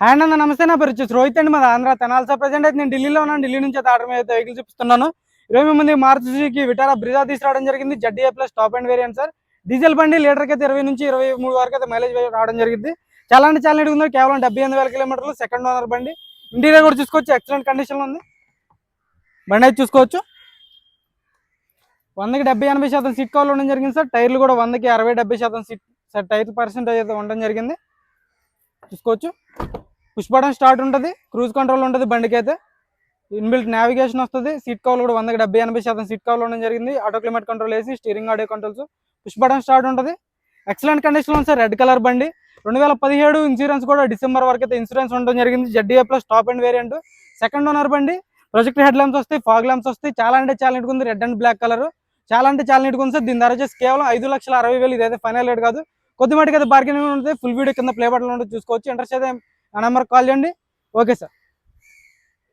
Hi అన్న, నమస్తే. నా పేరు వచ్చేసి రోహిత్ అండి, మాది ఆంధ్ర తెనాలి. సార్ ప్రజెంట్ అయితే నేను ఢిల్లీలో ఉన్నాను. ఢిల్లీ నుంచి అయితే ఆర్డర్ అయితే వెహికల్ చూపిస్తున్నాను. 20 మారుతి సుజుకి విటారా బ్రిజా తీసుకురావడం జరిగింది. ZDI plus top and variant sir. Diesel బండి లీటర్కి అయితే 20 నుంచి 23 వరకు అయితే మైలేజ్ రావడం జరిగింది. చాలా అంటే చాలా నీట్గా ఉంది. కేవలం 78,000 కిలోమీటర్లు. సెకండ్ ఓనర్ బండి. ఇంటీరియర్ కూడా చూసుకోవచ్చు, ఎక్సలెంట్ కండిషన్లో ఉంది. బండి అయితే చూసుకోవచ్చు. 100కి 70-80% సీట్ కవర్లు ఉండడం జరిగింది సార్. టైర్లు కూడా 100కి 60-70% సీట్ సార్ టైర్ పర్సెంటేజ్ అయితే ఉండడం జరిగింది. చూసుకోవచ్చు. పుష్ బటన్ స్టార్ట్ ఉంటుంది, క్రూజ్ కంట్రోల్ ఉంటుంది బండికి అయితే. ఇన్బిల్ట్ నావిగేషన్ వస్తుంది. సీట్ కవర్లు కూడా 100కి 70-80% సీట్ కవర్లు ఉండడం జరిగింది. ఆటో క్లైమేట్ కంట్రోల్ వేసి steering audio controls, push button start ఉంటుంది. ఎక్సలెంట్ కండిషన్లో ఉంది సార్. రెడ్ కలర్ బండి. 2017 ఇన్సూరెన్స్ కూడా డిసెంబర్ వరకు అయితే ఇన్సూరెన్స్ ఉండడం జరిగింది. ZDI plus top and variant. Second owner బండి. ప్రొజెక్టర్ హెడ్ ల్యాంప్స్ వస్తాయి, ఫాగ్ ల్యాంప్స్ వస్తాయి. చాలా అంటే చాలా నీట్గా ఉంది. Red and black colour. చాలా అంటే చాలా నీట్గా ఉంది సార్. దీని ధర వచ్చేసి కేవలం 5,60,000. ఇదైతే ఫైనల్ రేట్ కాదు, కొద్ది మటుకు అయితే బార్గెనింగ్ ఉంటుంది. ఫుల్ వీడియో కింద ప్లే బటన్ ఉంటుంది, చూసుకోవచ్చు. ఇంట్రెస్ట్ అయితే ఆ నెంబర్కి కాల్ చేయండి. Okay sir.